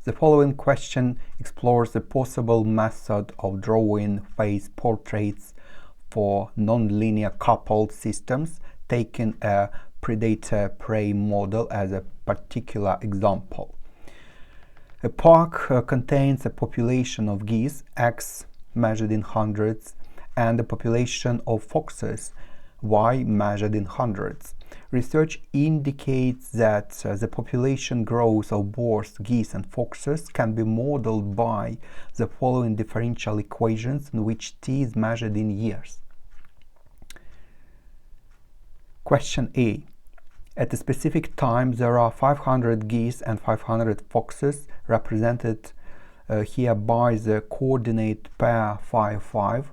The following question explores the possible method of drawing phase portraits for nonlinear coupled systems, taking a predator-prey model as a particular example. A park contains a population of geese, X measured in hundreds, and a population of foxes, Y measured in hundreds. Research indicates that the population growth of both geese and foxes can be modeled by the following differential equations in which t is measured in years. Question A. At a specific time, there are 500 geese and 500 foxes, represented here by the coordinate pair 5, 5.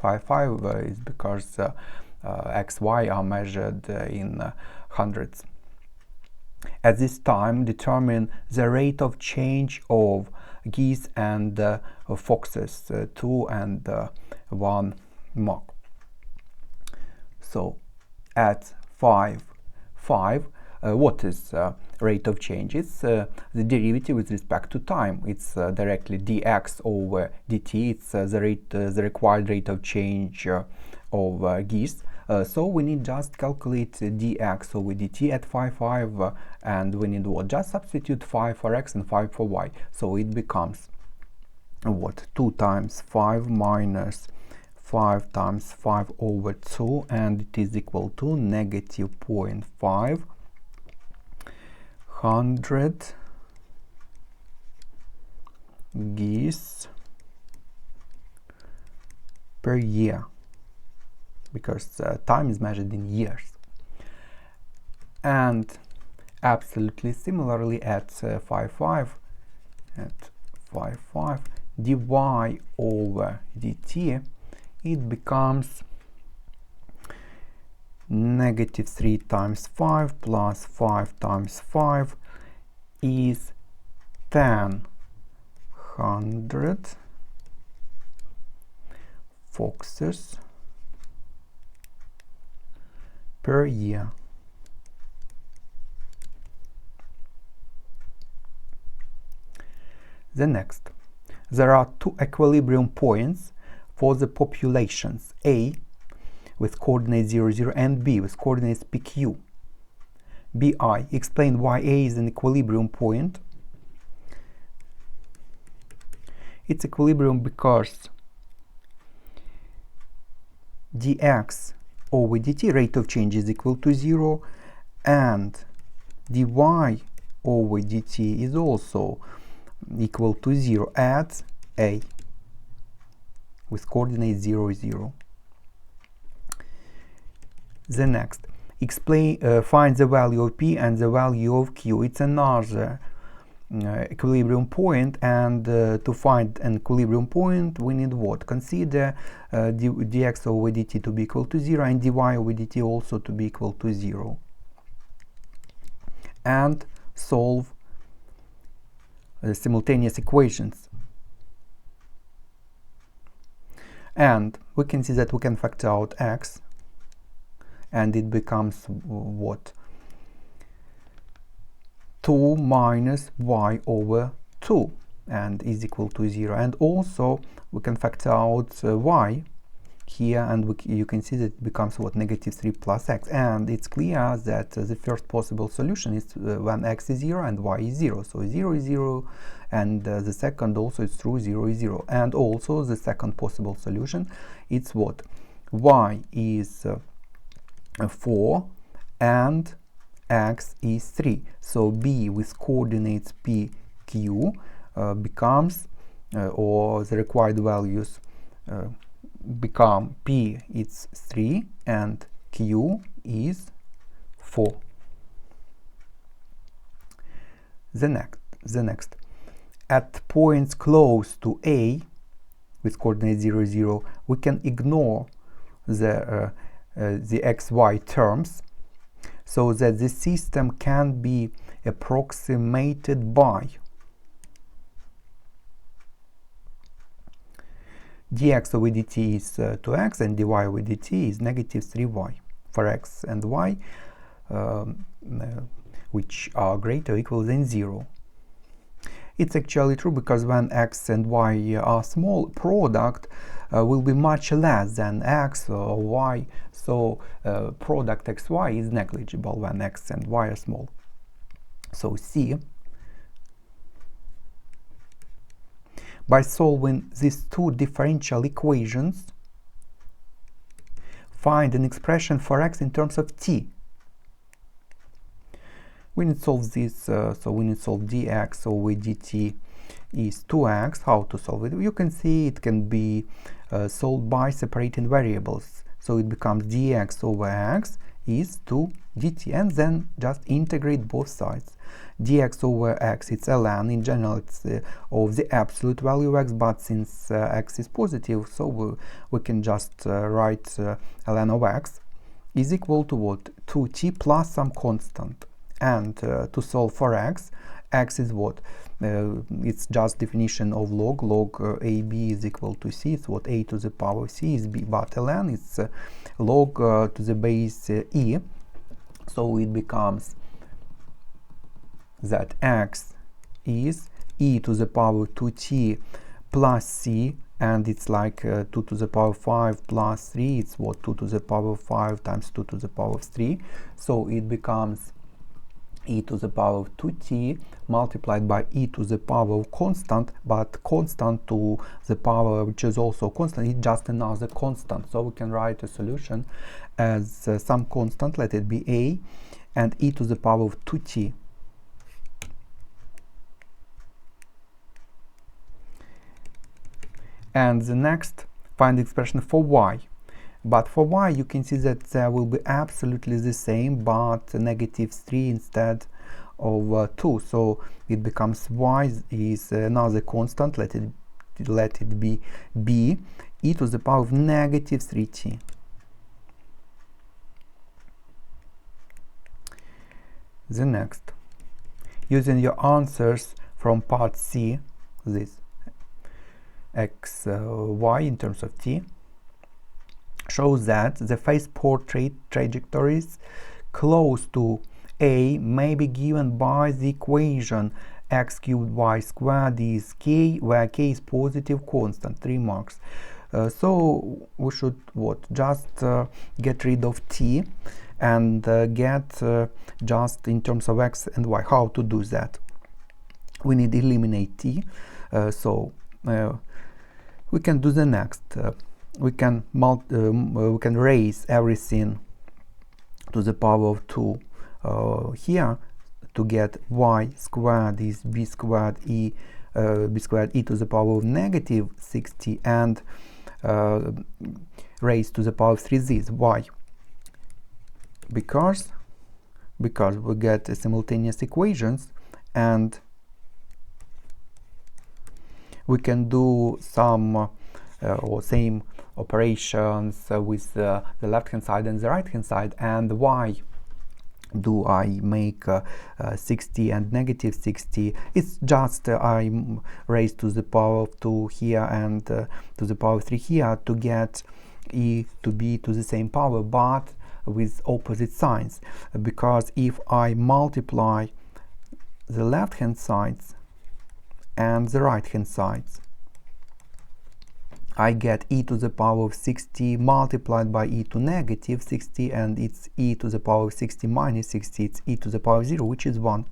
5, 5 is because x, y are measured in hundreds. At this time, determine the rate of change of geese and foxes, 2 and 1 mark. So at 5, 5, what is rate of change? It's the derivative with respect to time. It's directly dx over dt. It's the required rate of change of geese. So we need just calculate dx over dt at 5, 5, and we need what? Just substitute 5 for x and 5 for y. So it becomes what? 2 times 5 minus 5 times 5 over 2, and it is equal to negative 0.5 100 geese per year, because time is measured in years. And absolutely similarly at 5, 5, at 5, 5, dy over dt, it becomes negative 3 times 5 plus 5 times 5 is 100 foxes per year. The next, there are 2 equilibrium points for the populations A with coordinates 0, 0 and B with coordinates PQ. BI, explain why A is an equilibrium point. It's equilibrium because dx over dt, rate of change, is equal to 0, and dy over dt is also equal to 0 at A with coordinates 0, 0. The next, find the value of P and the value of Q. It's another equilibrium point, and to find an equilibrium point we need what? Consider dx over dt to be equal to 0 and dy over dt also to be equal to 0, and solve simultaneous equations. And we can see that we can factor out x, and it becomes what? 2 minus y over 2, and is equal to 0. And also we can factor out y here, and you can see that it becomes what? Negative 3 plus x. And it's clear that the first possible solution is when x is 0 and y is 0. So 0 is 0, and the second also is true, 0 is 0. And also the second possible solution, it's what? Y is 4 and x is 3. So B with coordinates P, Q becomes, or the required values become P is 3 and Q is 4. The next, at points close to A with coordinates 0, 0, we can ignore the xy terms, so that the system can be approximated by dx over dt is 2x and dy over dt is negative 3y. For x and y, which are greater or equal than 0. It's actually true because when x and y are small, product will be much less than x or y, so product xy is negligible when x and y are small. So C. By solving these two differential equations, find an expression for x in terms of t. We need to solve this, so we need to solve dx over dt is 2x. How to solve it? You can see it can be solved by separating variables. So it becomes dx over x is 2 dt, and then just integrate both sides. Dx over x, it's ln. In general, it's of the absolute value of x, but since x is positive, so we can just write ln of x is equal to what? 2t plus some constant. And to solve for x is what? It's just definition of log. Log ab is equal to c. It's what? A to the power of c is b, but ln is log to the base e. So it becomes that x is e to the power 2t plus c, and it's like 2 to the power 5 plus 3. It's what? 2 to the power 5 times 2 to the power 3. So it becomes e to the power of 2t multiplied by e to the power of constant, but constant to the power which is also constant is just another constant. So we can write a solution as some constant, let it be a, and e to the power of 2t. And the next, find the expression for y. But for y, you can see that there will be absolutely the same, but -3 instead of 2. So it becomes y is another constant, let it be b, e to the power of -3t. The next, using your answers from part C, this x, y in terms of t, shows that the phase portrait trajectories close to A may be given by the equation x cubed y squared is k, where k is positive constant, 3 marks. So we should what? Just get rid of t and get just in terms of x and y. How to do that? We need to eliminate t. We can do the next. We can raise everything to the power of 2 here to get y squared is b squared e to the power of -60, and raised to the power of 3 this. Why? Because we get simultaneous equations, and we can do some or same operations with the left hand side and the right hand side. And why do I make 60 and -60? It's just I raised to the power of 2 here and to the power of 3 here to get e to b to the same power, but with opposite signs, because if I multiply the left hand sides and the right hand sides, I get e to the power of 60 multiplied by e to -60, and it's e to the power of 60 minus 60, it's e to the power of 0, which is 1.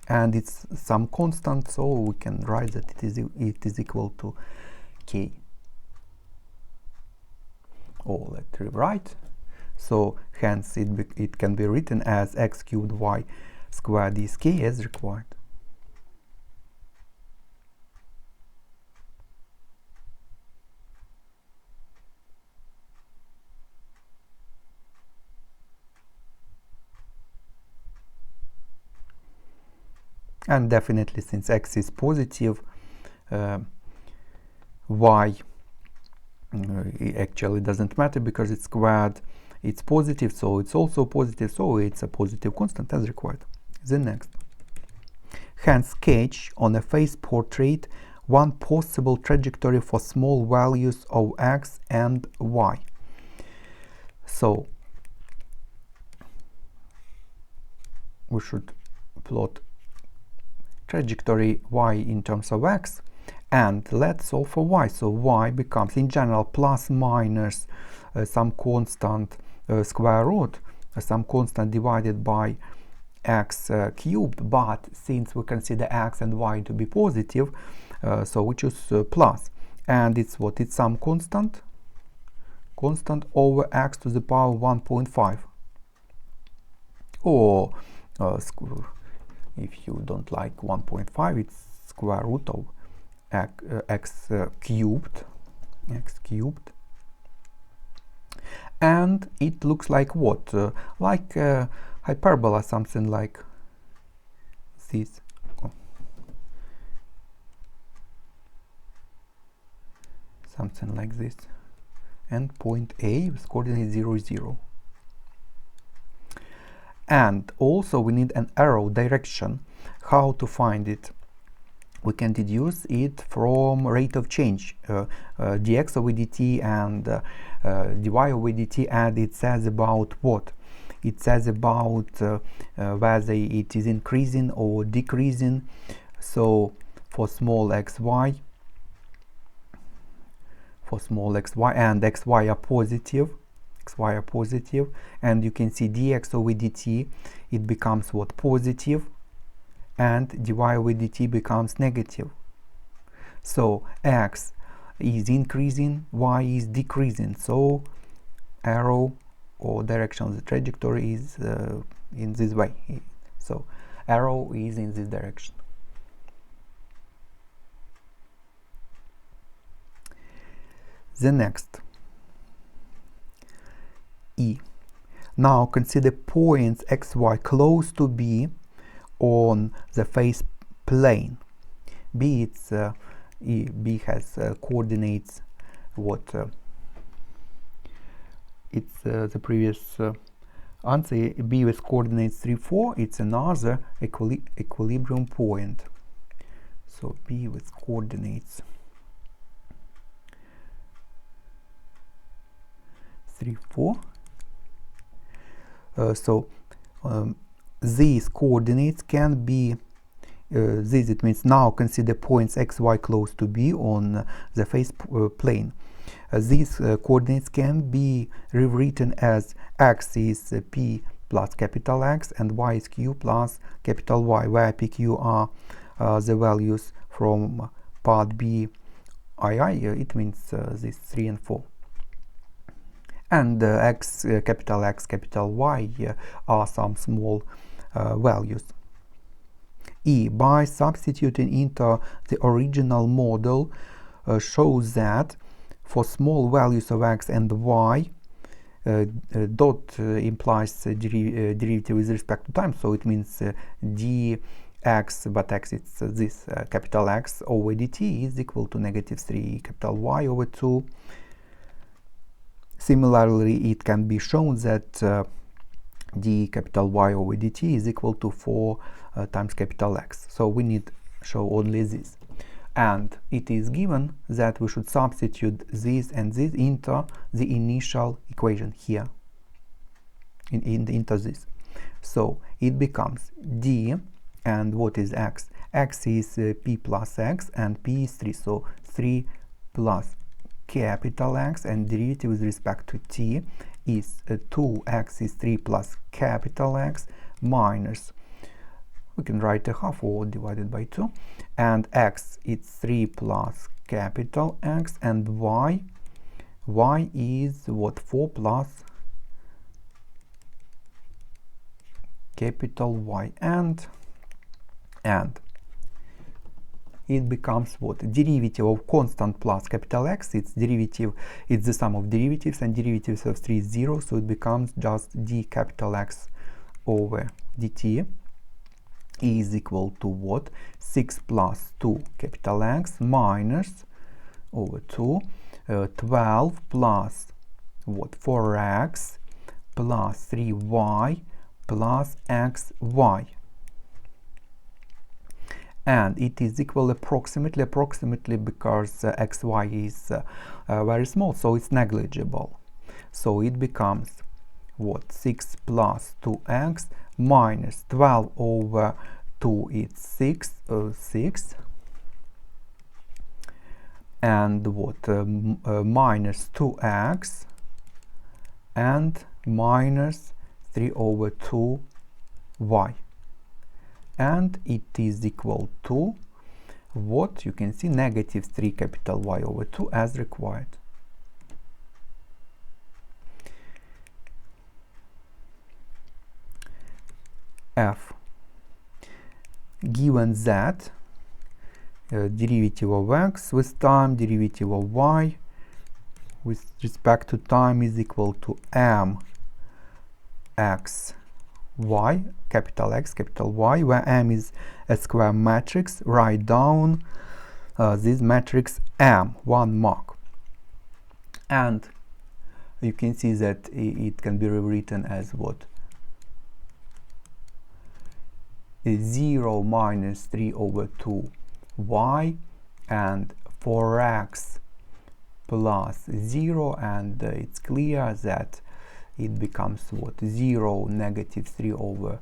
And it's some constant, so we can write that it is equal to k. Or let's rewrite. So hence it can be written as x cubed y squared is k as required. And definitely, since x is positive, y actually doesn't matter because it's squared, it's positive, so it's also positive, so it's a positive constant as required. The next. Hence, sketch on a phase portrait one possible trajectory for small values of x and y. So we should plot trajectory y in terms of x, and let's solve for y. So y becomes in general plus minus some constant square root, some constant divided by x cubed, but since we consider x and y to be positive, so we choose plus, and it's what? It's some constant over x to the power 1.5, or if you don't like 1.5, it's square root of x cubed, and it looks like what? Like hyperbola, something like this. Something like this, and point A with coordinate 0, 0. And also we need an arrow direction. How to find it? We can deduce it from rate of change, dx over dt and dy over dt, and it says about what? It says about whether it is increasing or decreasing. So for small xy, and xy are positive, and you can see dx over dt, it becomes what? Positive, and dy over dt becomes negative. So x is increasing, y is decreasing, so arrow or direction of the trajectory is in this way. So arrow is in this direction. The next, E. Now consider points xy close to B on the face plane. B, it's B has coordinates what? It's the previous answer. B with coordinates 3, 4. It's another equilibrium point. So B with coordinates 3, 4. These coordinates can be this, it means now consider points xy close to B on the face plane. These coordinates can be rewritten as x is p plus capital X and y is q plus capital Y, where p, q are the values from part B II. It means this 3 and 4. And x, capital Y are some small values. E, by substituting into the original model, shows that for small values of x and y, dot implies derivative with respect to time, so it means dx, but x it's this capital X over dt is equal to negative 3 capital Y over 2. Similarly, it can be shown that d capital Y over dt is equal to 4 times capital X. So we need to show only this. And it is given that we should substitute this and this into the initial equation here, into this. So it becomes d, and what is x? X is p plus x, and p is 3. So 3 plus capital X, and derivative with respect to t is 2x is 3 plus capital X minus, we can write a half or divided by 2, and x it's 3 plus capital X, and y is what? 4 plus capital Y, and it becomes what? Derivative of constant plus capital X, its derivative, it's the sum of derivatives, and derivatives of 3 is 0, so it becomes just d capital X over dt is equal to what? 6 plus 2 capital X minus over 2, 12 plus what? 4x plus 3y plus xy. And it is equal approximately because xy is very small, so it's negligible. So it becomes what? 6 plus 2x minus 12 over 2 is 6, and what, minus 2x and minus 3 over 2y, and it is equal to what you can see, negative 3 capital Y over 2 as required. F, given that derivative of x with time, derivative of y with respect to time is equal to m x y, capital X, capital Y, where m is a square matrix. Write down this matrix M, 1 mark. And you can see that it can be rewritten as what? 0 minus 3 over 2y and 4x plus 0, and it's clear that it becomes what? 0, negative 3 over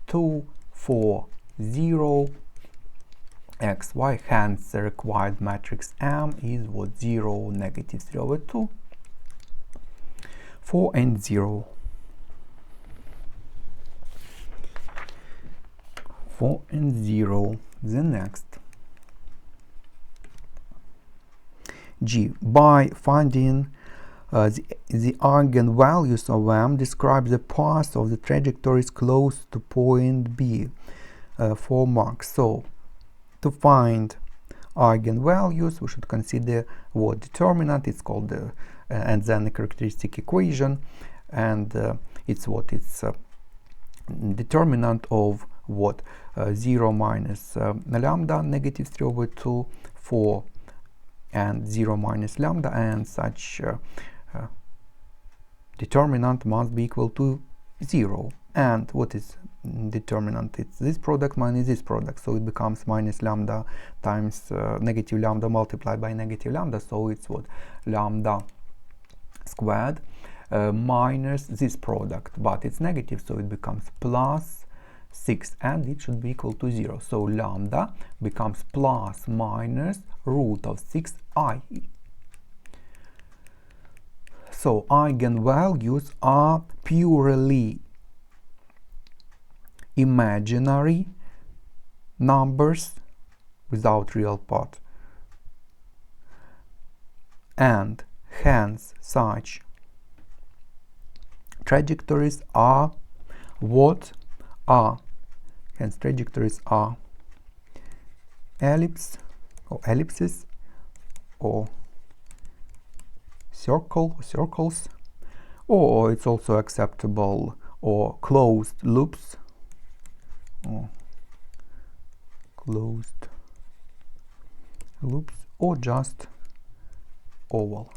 2, 4, 0, x, y. Hence, the required matrix M is what? 0, negative 3 over 2, 4, and 0. 4 and 0. The next. G. By finding the eigenvalues of M, describe the path of the trajectories close to point B. 4 marks. So, to find eigenvalues, we should consider what? Determinant. It's called the and then the characteristic equation, and it's what? It's determinant of what? 0 minus lambda, negative 3 over 2, 4, and 0 minus lambda, and such determinant must be equal to 0. And what is determinant? It's this product minus this product, so it becomes minus lambda times negative lambda multiplied by negative lambda, so it's what? Lambda squared minus this product, but it's negative, so it becomes plus 6, and it should be equal to 0. So lambda becomes plus minus root of 6i. So eigenvalues are purely imaginary numbers without real part, and hence such trajectories are what are. Hence trajectories are ellipse or ellipses or circles, or it's also acceptable or closed loops or closed loops, or just oval.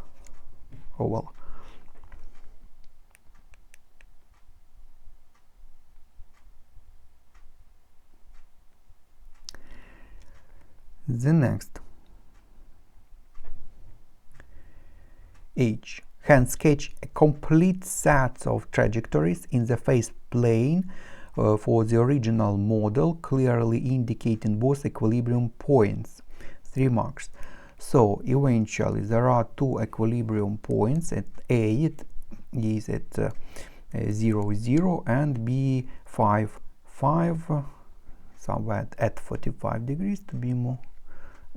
The next. H. Hence sketch a complete set of trajectories in the phase plane for the original model, clearly indicating both equilibrium points. 3 marks. So eventually there are 2 equilibrium points. At A it is at 0, 0, and B 5, 5, somewhere at 45 degrees to be more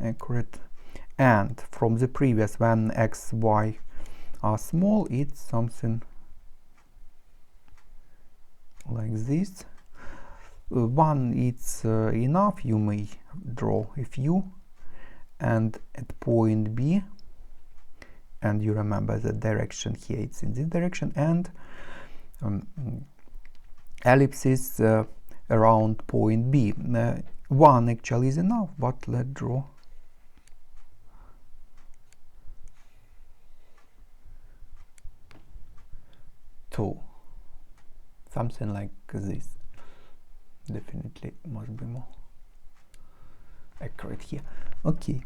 accurate. And from the previous, when x, y are small, it's something like this. One it's enough. You may draw a few, and at point B, and you remember the direction here, it's in this direction, and ellipses around point B. One actually is enough, but let's draw two, something like this. Definitely must be more accurate here. Okay,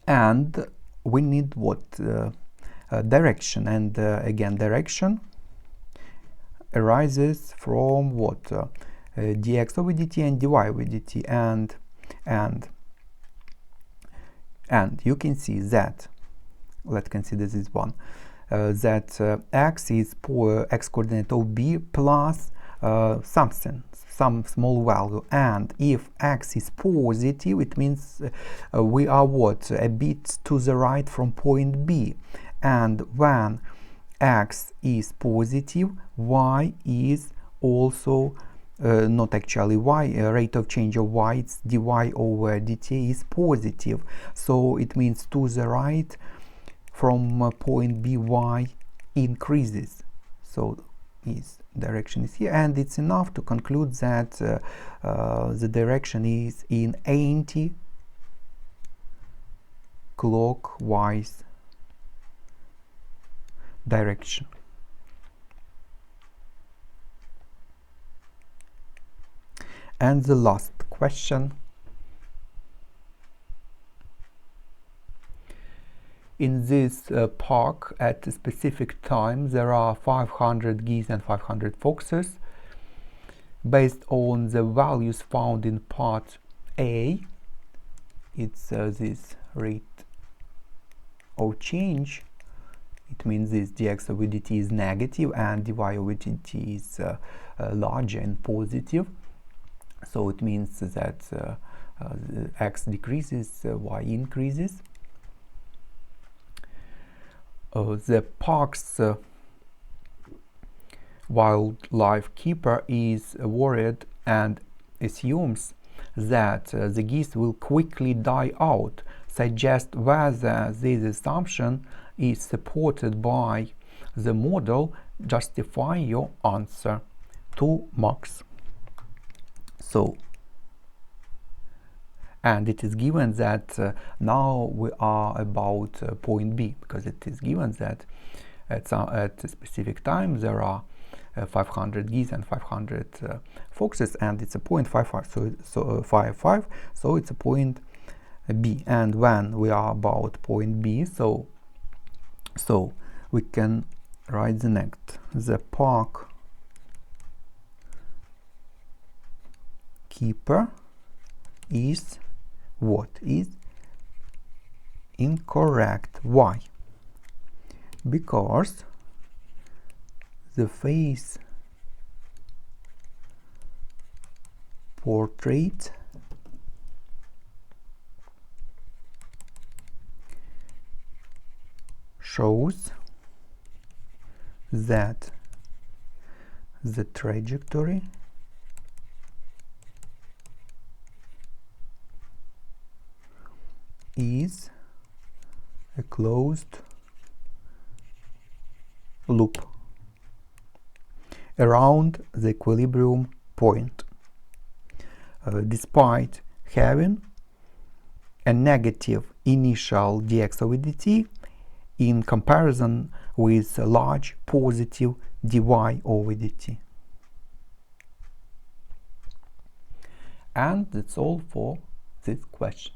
and we need what? Direction, and again direction arises from what? Dx over dt and dy over dt, and you can see that, let's consider this one, that x is x coordinate of b plus something, some small value, and if x is positive, it means we are what? A bit to the right from point B, and when x is positive, y is also not actually y, rate of change of y, it's dy over dt is positive, so it means to the right from point B, y increases, so its direction is here, and it's enough to conclude that the direction is in anti-clockwise direction. And the last question. In this park at a specific time there are 500 geese and 500 foxes. Based on the values found in part A, it's this rate of change. It means this dx over dt is negative and dy over dt is larger and positive. So it means that x decreases, y increases. The park's wildlife keeper is worried and assumes that the geese will quickly die out. Suggest whether this assumption is supported by the model. Justify your answer. 2 marks. So, and it is given that now we are about point B, because it is given that at a specific time there are 500 geese and 500 foxes, and it's a point 55, so 55, so it's a point B. And when we are about point B, so we can write the next. The park keeper is what? Is incorrect. Why? Because the face portrait shows that the trajectory is a closed loop around the equilibrium point, despite having a negative initial dx over dt in comparison with a large positive dy over dt. And that's all for this question.